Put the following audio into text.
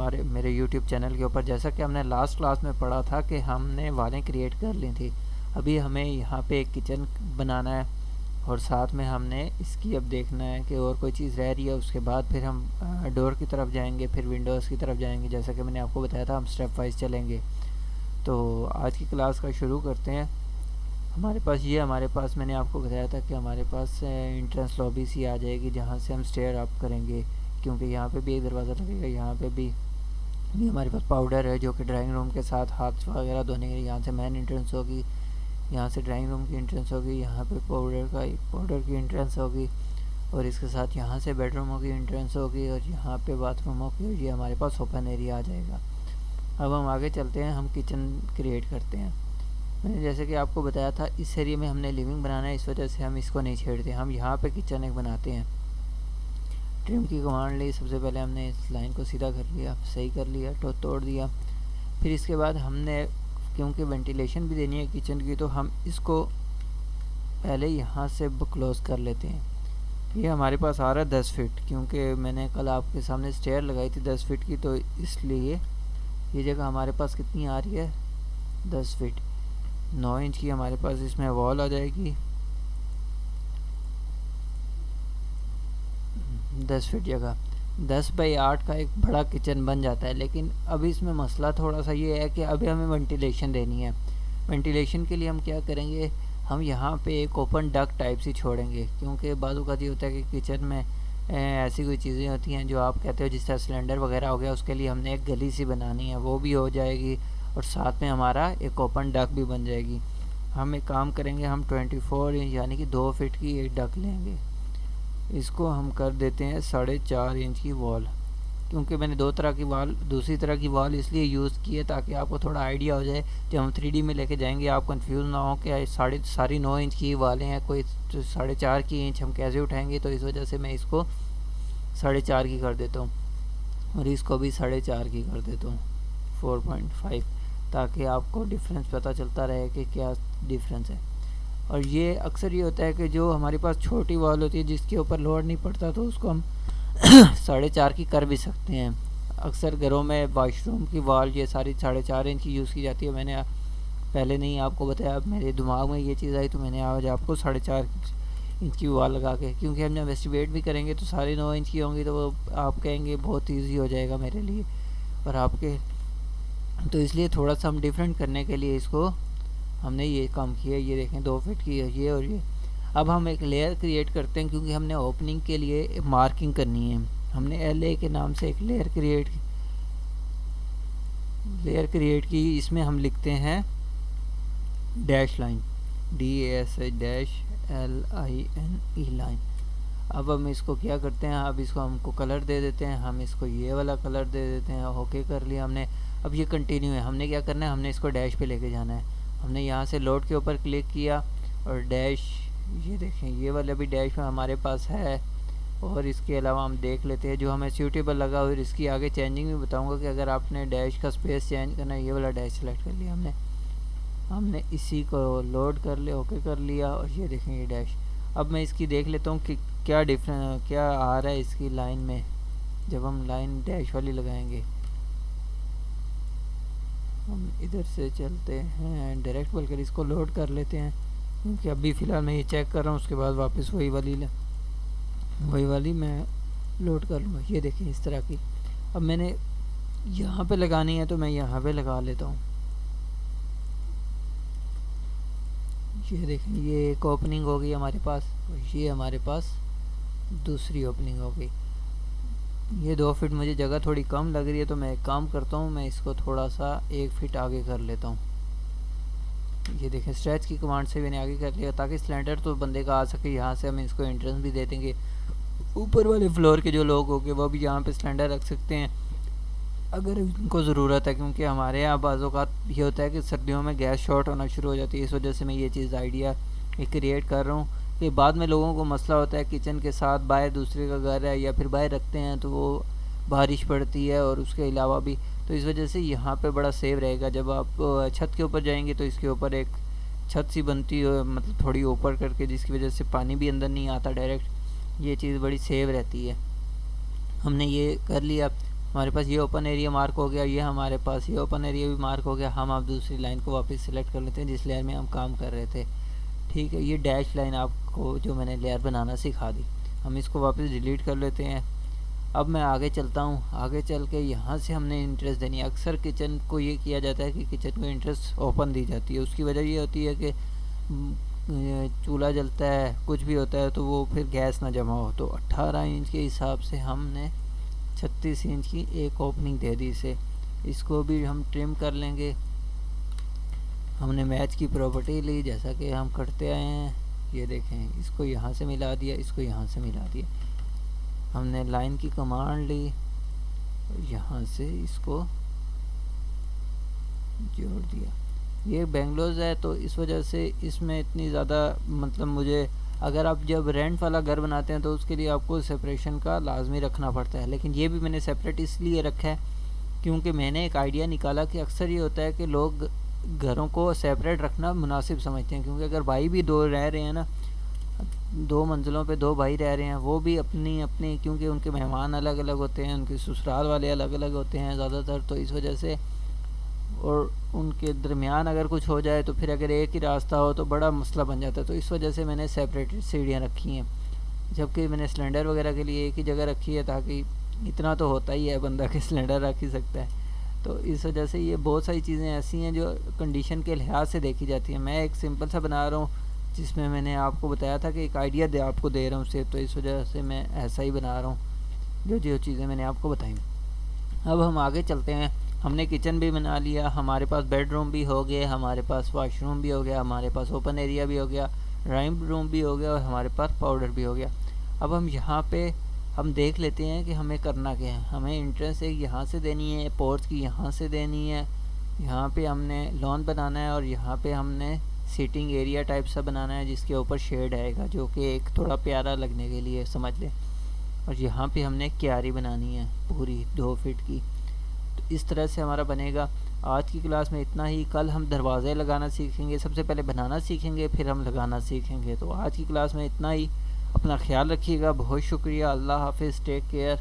हमारे मेरे YouTube channel के ऊपर। जैसा कि हमने लास्ट क्लास में पढ़ा था कि हमने वालें क्रिएट कर ली थी। अभी हमें यहाँ पे एक किचन बनाना है और साथ में हमने इसकी अब देखना है कि और कोई चीज़ रह रही है। उसके बाद फिर हम डोर की तरफ जाएंगे, फिर विंडोज़ की तरफ जाएंगे। जैसा कि मैंने आपको बताया था हम स्टेप वाइज चलेंगे। तो आज की क्लास का शुरू करते हैं। हमारे पास मैंने आपको बताया था कि हमारे पास इंट्रेंस लॉबी सी आ जाएगी जहाँ से हम स्टेयर अप करेंगे, क्योंकि यहाँ पे भी एक दरवाज़ा लगेगा। यहाँ पे भी हमारे पास पाउडर है जो कि ड्राइंग रूम के साथ हाथ वगैरह धोने के लिए। यहाँ से मेन इंट्रेंस होगी, यहाँ से ड्राइंग रूम की इंट्रेंस होगी, यहाँ पे पाउडर की इंट्रेंस होगी और इसके साथ यहाँ से बेडरूमों की इंट्रेंस होगी और यहाँ पे बाथरूमों की। और ये हमारे पास ओपन एरिया आ जाएगा। अब हम आगे चलते हैं, हम किचन क्रिएट करते हैं। मैंने जैसे कि आपको बताया था इस एरिया में हमने लिविंग बनाना है, इस वजह से हम इसको नहीं छेड़ते। हम यहाँ पे किचन एक बनाते हैं। ट्रिम की कमांड ली, सबसे पहले हमने इस लाइन को सीधा कर लिया, सही कर लिया, तोड़ दिया। फिर इसके बाद हमने क्योंकि वेंटिलेशन भी देनी है किचन की, तो हम इसको पहले यहाँ से क्लोज़ कर लेते हैं। ये हमारे पास आ रहा है 10 फीट, क्योंकि मैंने कल आपके सामने स्टेयर लगाई थी 10 फीट की, तो इसलिए ये जगह हमारे पास कितनी आ रही है 10 फीट। 9 इंच की हमारे पास इसमें वॉल आ जाएगी। 10 फीट जगह 10 बाई 8 का एक बड़ा किचन बन जाता है। लेकिन अभी इसमें मसला थोड़ा सा ये है कि अभी हमें वेंटिलेशन देनी है। वेंटिलेशन के लिए हम क्या करेंगे, हम यहाँ पे एक ओपन डक्ट टाइप सी छोड़ेंगे, क्योंकि बाजू का ये होता है कि किचन में ऐसी कोई चीज़ें होती हैं जो आप कहते हो, जिस तरह सिलेंडर वगैरह हो गया, उसके लिए हमने एक गली सी बनानी है, वो भी हो जाएगी और साथ में हमारा एक ओपन डक भी बन जाएगी। हम एक काम करेंगे, हम 24 इंच यानी कि 2 फीट की एक डक लेंगे। इसको हम कर देते हैं 4.5 इंच की वॉल, क्योंकि मैंने दूसरी तरह की वॉल इसलिए यूज़ की है ताकि आपको थोड़ा आइडिया हो जाए। जब हम 3D में लेके जाएंगे आप कंफ्यूज ना हो कि सारी 9 इंच की वालें हैं, कोई 4.5 की इंच हम कैसे उठाएंगे। तो इस वजह से मैं इसको 4.5 की कर देता हूँ और इसको भी 4.5 की कर देता हूँ, 4.5, ताकि आपको डिफरेंस पता चलता रहे कि क्या डिफरेंस है। और ये अक्सर ये होता है कि जो हमारे पास छोटी वॉल होती है जिसके ऊपर लोड नहीं पड़ता, तो उसको हम 4.5 की कर भी सकते हैं। अक्सर घरों में वॉशरूम की वॉल ये सारी 4.5 इंच की यूज़ की जाती है। मैंने पहले नहीं आपको बताया, मेरे दिमाग में ये चीज़ आई तो मैंने आज आपको 4.5 इंच की वॉल लगा के, क्योंकि हम जब एस्टिमेट भी करेंगे तो सारी 9 इंच की होंगी, तो वो आप कहेंगे बहुत ईजी हो जाएगा मेरे लिए और आपके। तो इसलिए थोड़ा सा हम डिफरेंट करने के लिए इसको हमने ये काम किया। ये देखें 2 फीट की है ये और ये। अब हम एक लेयर क्रिएट करते हैं, क्योंकि हमने ओपनिंग के लिए मार्किंग करनी है। हमने LA के नाम से एक लेयर क्रिएट की। इसमें हम लिखते हैं डैश लाइन, DASH-LINE लाइन। अब हम इसको क्या करते हैं, अब इसको हमको कलर दे देते हैं। हम इसको ये वाला कलर दे देते हैं। ओके कर लिया हमने। अब ये कंटिन्यू है, हमने क्या करना है, हमने इसको डैश पे लेके जाना है। हमने यहाँ से लोड के ऊपर क्लिक किया और डैश, ये देखें ये वाला भी डैश में हमारे पास है। और इसके अलावा हम देख लेते हैं जो हमें सूटेबल लगा। और इसकी आगे चेंजिंग भी बताऊंगा कि अगर आपने डैश का स्पेस चेंज करना है, ये वाला डैश सेलेक्ट कर लिया हमने इसी को लोड कर लिया, ओके कर लिया और ये देखें ये डैश। अब मैं इसकी देख लेता हूँ कि क्या आ रहा है इसकी लाइन में जब हम लाइन डैश वाली लगाएंगे। हम इधर से चलते हैं डायरेक्ट, बल्कि इसको लोड कर लेते हैं, क्योंकि अभी फ़िलहाल मैं ये चेक कर रहा हूँ। उसके बाद वापस वही वाली मैं लोड कर लूँगा। ये देखें इस तरह की। अब मैंने यहाँ पे लगानी है तो मैं यहाँ पे लगा लेता हूँ। ये देखें ये एक ओपनिंग हो गई हमारे पास और ये हमारे पास दूसरी ओपनिंग हो गई। ये 2 फीट मुझे जगह थोड़ी कम लग रही है, तो मैं एक काम करता हूँ, मैं इसको थोड़ा सा 1 फीट आगे कर लेता हूँ। ये देखें स्ट्रेच की कमांड से मैंने आगे कर लिया ताकि सिलेंडर तो बंदे का आ सके। यहाँ से हम इसको एंट्रेंस भी दे देंगे। ऊपर वाले फ्लोर के जो लोग होंगे वो भी यहाँ पे सिलेंडर रख सकते हैं अगर उनको ज़रूरत है, क्योंकि हमारे यहाँ बाज़ों का ये होता है कि सर्दियों में गैस शॉर्ट होना शुरू हो जाती है। इस वजह से मैं ये चीज़ आइडिया क्रिएट कर रहा हूँ कि बाद में लोगों को मसला होता है किचन के साथ बाहर दूसरे का घर है या फिर बाहर रखते हैं तो वो बारिश पड़ती है और उसके अलावा भी, तो इस वजह से यहाँ पे बड़ा सेव रहेगा। जब आप छत के ऊपर जाएंगे तो इसके ऊपर एक छत सी बनती है, मतलब थोड़ी ऊपर करके, जिसकी वजह से पानी भी अंदर नहीं आता डायरेक्ट। ये चीज़ बड़ी सेव रहती है। हमने ये कर लिया हमारे पास ये ओपन एरिया मार्क हो गया, ये हमारे पास ये ओपन एरिया भी मार्क हो गया। हम अब दूसरी लाइन को वापस सिलेक्ट कर लेते हैं जिस लेयर में हम काम कर रहे थे। ठीक है, ये डैश लाइन आपको जो मैंने लेयर बनाना सिखा दी, हम इसको वापस डिलीट कर लेते हैं। अब मैं आगे चलता हूँ। आगे चल के यहाँ से हमने इंटरेस्ट देनी है। अक्सर किचन को ये किया जाता है कि किचन को इंटरेस्ट ओपन दी जाती है। उसकी वजह ये होती है कि चूल्हा जलता है, कुछ भी होता है, तो वो फिर गैस ना जमा हो। तो 18 इंच के हिसाब से हमने 36 इंच की एक ओपनिंग दे दी इसे। इसको भी हम ट्रिम कर लेंगे। हमने मैच की प्रॉपर्टी ली जैसा कि हम करते आए हैं। ये देखें, इसको यहाँ से मिला दिया, इसको यहाँ से मिला दिया। हमने लाइन की कमांड ली और यहाँ से इसको जोड़ दिया। ये बेंगलोर है तो इस वजह से इसमें इतनी ज़्यादा मतलब मुझे, अगर आप जब रेंट वाला घर बनाते हैं तो उसके लिए आपको सेपरेशन का लाजमी रखना पड़ता है। लेकिन ये भी मैंने सेपरेट इसलिए रखा है क्योंकि मैंने एक आइडिया निकाला कि अक्सर ये होता है कि लोग घरों को सेपरेट रखना मुनासिब समझते हैं। क्योंकि अगर भाई भी दो रह रहे हैं ना, 2 मंजिलों पे 2 भाई रह रहे हैं, वो भी अपनी अपनी, क्योंकि उनके मेहमान अलग अलग होते हैं, उनके ससुराल वाले अलग अलग होते हैं ज़्यादातर, तो इस वजह से, और उनके दरमियान अगर कुछ हो जाए तो फिर अगर एक ही रास्ता हो तो बड़ा मसला बन जाता है। तो इस वजह से मैंने सेपरेटेड सीढ़ियाँ रखी हैं, जबकि मैंने सिलेंडर वगैरह के लिए एक ही जगह रखी है, ताकि इतना तो होता ही है बंदा कि सिलेंडर रख ही सकता है। तो इस वजह से ये बहुत सारी चीज़ें ऐसी हैं जो कंडीशन के लिहाज से देखी जाती हैं। मैं एक सिंपल सा बना रहा हूँ जिसमें मैंने आपको बताया था कि एक आइडिया आपको दे रहा हूँ सिर्फ, तो इस वजह से मैं ऐसा ही बना रहा हूँ जो जो चीज़ें मैंने आपको बताई। अब हम आगे चलते हैं। हमने किचन भी बना लिया, हमारे पास बेडरूम भी हो गए, हमारे पास वॉशरूम भी हो गया, हमारे पास ओपन एरिया भी हो गया, ड्राइंग रूम भी हो गया और हमारे पास पाउडर भी हो गया। अब हम यहाँ पे हम देख लेते हैं कि हमें करना क्या है। हमें एंट्रेंस एक यहाँ से देनी है, पोर्च की यहाँ से देनी है, यहाँ पे हमने लॉन बनाना है और यहाँ पे हमने सीटिंग एरिया टाइप सा बनाना है जिसके ऊपर शेड आएगा, जो कि एक थोड़ा प्यारा लगने के लिए समझ लें। और यहाँ पे हमने क्यारी बनानी है पूरी 2 फीट की। तो इस तरह से हमारा बनेगा। आज की क्लास में इतना ही। कल हम दरवाज़े लगाना सीखेंगे। सबसे पहले बनाना सीखेंगे, फिर हम लगाना सीखेंगे। तो आज की क्लास में इतना ही। अपना ख्याल रखिएगा। बहुत शुक्रिया। अल्लाह हाफिज़। Take care.